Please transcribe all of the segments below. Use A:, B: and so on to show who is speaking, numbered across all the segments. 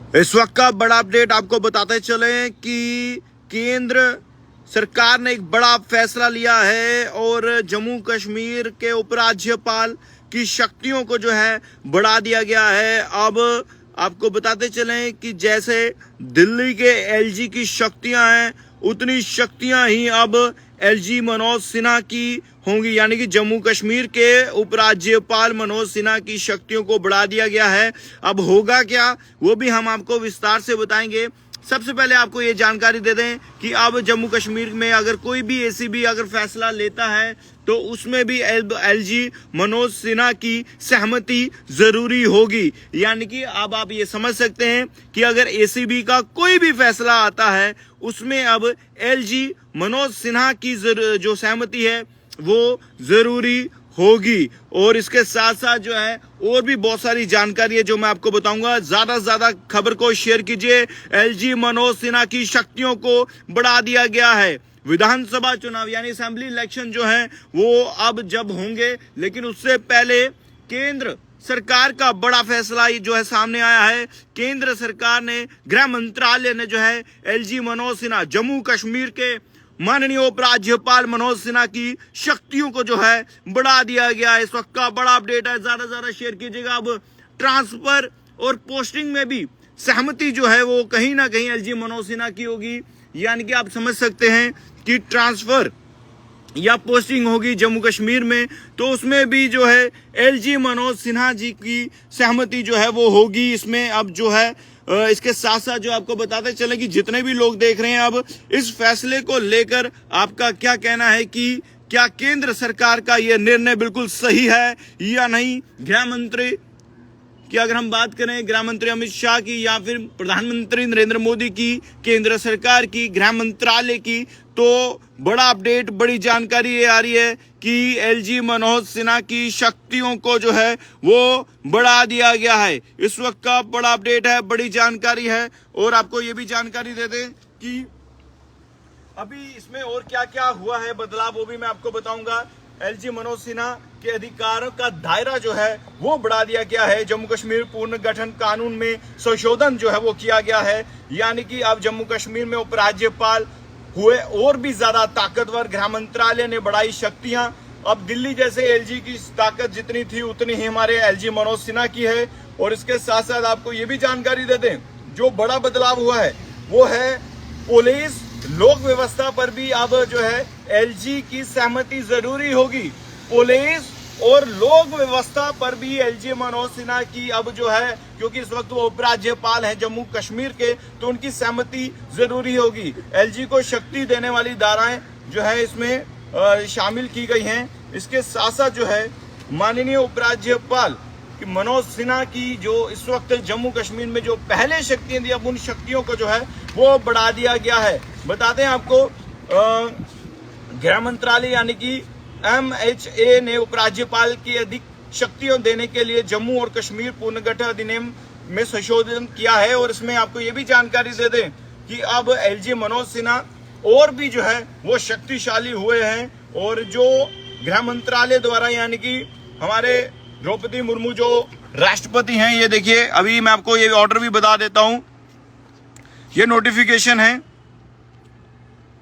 A: इस वक्त का बड़ा अपडेट आपको बताते चले कि केंद्र सरकार ने एक बड़ा फैसला लिया है और जम्मू कश्मीर के उपराज्यपाल की शक्तियों को जो है बढ़ा दिया गया है। अब आपको बताते चलें कि जैसे दिल्ली के एलजी की शक्तियां हैं उतनी शक्तियां ही अब एलजी मनोज सिन्हा की होंगी, यानी कि जम्मू कश्मीर के उपराज्यपाल मनोज सिन्हा की शक्तियों को बढ़ा दिया गया है। अब होगा क्या वो भी हम आपको विस्तार से बताएंगे। सबसे पहले आपको ये जानकारी दे दें कि अब जम्मू कश्मीर में अगर कोई भी एसीबी अगर फैसला लेता है तो उसमें भी एलजी मनोज सिन्हा की सहमति जरूरी होगी। यानी कि अब आप ये समझ सकते हैं कि अगर एसीबी का कोई भी फैसला आता है उसमें अब एलजी मनोज सिन्हा की जो सहमति है वो जरूरी होगी। और इसके साथ साथ जो है और भी बहुत सारी जानकारी है जो मैं आपको बताऊंगा। ज्यादा से ज्यादा खबर को शेयर कीजिए। एलजी मनोज सिन्हा की शक्तियों को बढ़ा दिया गया है। विधानसभा चुनाव यानी असेंबली इलेक्शन जो है वो अब जब होंगे, लेकिन उससे पहले केंद्र सरकार का बड़ा फैसला जो है सामने आया है। केंद्र सरकार ने, गृह मंत्रालय ने जो है एलजी मनोज सिन्हा, जम्मू कश्मीर के माननीय उपराज्यपाल मनोज सिन्हा की शक्तियों को जो है बढ़ा दिया गया है। इस वक्त का बड़ा अपडेट है, ज्यादा से ज्यादा शेयर कीजिएगा। अब ट्रांसफर और पोस्टिंग में भी सहमति जो है वो कहीं ना कहीं एलजी मनोज सिन्हा की होगी। यानी कि आप समझ सकते हैं कि ट्रांसफर या पोस्टिंग होगी जम्मू कश्मीर में तो उसमें भी जो है एलजी मनोज सिन्हा जी की सहमति जो है वो होगी इसमें। अब जो है इसके साथ साथ जो आपको बताते चले कि जितने भी लोग देख रहे हैं अब इस फैसले को लेकर आपका क्या कहना है कि क्या केंद्र सरकार का यह निर्णय बिल्कुल सही है या नहीं। गृह मंत्री की अगर हम बात करें, गृह मंत्री अमित शाह की या फिर प्रधानमंत्री नरेंद्र मोदी की, केंद्र सरकार की, गृह मंत्रालय की, तो बड़ा अपडेट, बड़ी जानकारी ये आ रही है कि एलजी मनोज सिन्हा की शक्तियों को जो है वो बढ़ा दिया गया है। इस वक्त का बड़ा अपडेट है, बड़ी जानकारी है। और आपको ये भी जानकारी दे दें कि अभी इसमें और क्या क्या हुआ है बदलाव वो भी मैं आपको बताऊंगा। एलजी मनोज सिन्हा के अधिकारों का दायरा जो है वो बढ़ा दिया गया है। जम्मू कश्मीर पुनर्गठन कानून में संशोधन जो है वो किया गया है। यानी कि अब जम्मू कश्मीर में उपराज्यपाल हुए और भी ज्यादा ताकतवर। गृह मंत्रालय ने बढ़ाई शक्तियां। अब दिल्ली जैसे एलजी की ताकत जितनी थी उतनी ही हमारे एलजी मनोज सिन्हा की है। और इसके साथ साथ आपको ये भी जानकारी दे दें, जो बड़ा बदलाव हुआ है वो है पुलिस लोक व्यवस्था पर भी अब जो है एलजी की सहमति जरूरी होगी। पुलिस और लोक व्यवस्था पर भी एलजी मनोज सिन्हा की अब जो है, क्योंकि इस वक्त वो उपराज्यपाल हैं जम्मू कश्मीर के, तो उनकी सहमति जरूरी होगी। एलजी को शक्ति देने वाली धाराएं जो है इसमें शामिल की गई हैं। इसके साथ साथ जो है माननीय उपराज्यपाल मनोज सिन्हा की जो इस वक्त जम्मू कश्मीर में जो पहले शक्तियां थी अब उन शक्तियों को जो है वो बढ़ा दिया गया है। बताते हैं आपको, गृह मंत्रालय यानी कि MHA ने उपराज्यपाल की अधिक शक्तियों देने के लिए जम्मू और कश्मीर पुनर्गठन अधिनियम में संशोधन किया है। और इसमें आपको ये भी जानकारी दे दें कि अब एलजी मनोज सिन्हा और भी जो है वो शक्तिशाली हुए हैं। और जो गृह मंत्रालय द्वारा, यानी कि हमारे द्रौपदी मुर्मू जो राष्ट्रपति हैं, ये देखिए अभी मैं आपको ये ऑर्डर भी बता देता हूं, ये नोटिफिकेशन है।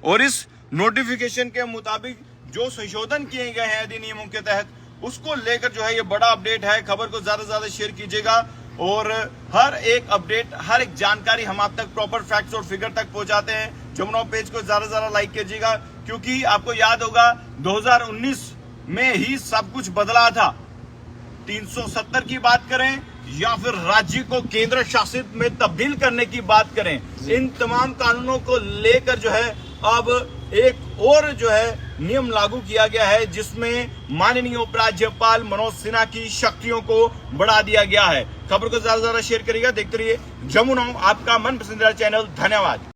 A: और इस नोटिफिकेशन के मुताबिक जो संशोधन किए गए हैं अधिनियमों के तहत उसको लेकर जो है ये बड़ा अपडेट है। खबर को ज्यादा से ज्यादा शेयर कीजिएगा और हर एक अपडेट, हर एक जानकारी हम आप तक प्रॉपर फैक्ट्स और फिगर तक पहुंचाते हैं। जमुना पेज को ज्यादा से ज्यादा लाइक कीजिएगा, क्योंकि आपको याद होगा 2019 में ही सब कुछ बदला था। 370 की बात करें या फिर राज्य को केंद्र शासित में तब्दील करने की बात करें, इन तमाम कानूनों को लेकर जो है अब एक और जो है नियम लागू किया गया है जिसमें माननीय उपराज्यपाल मनोज सिन्हा की शक्तियों को बढ़ा दिया गया है। खबर को ज्यादा से ज्यादा शेयर करिएगा। देखते रहिए जमुना, आपका मन पसंदीदा चैनल। धन्यवाद।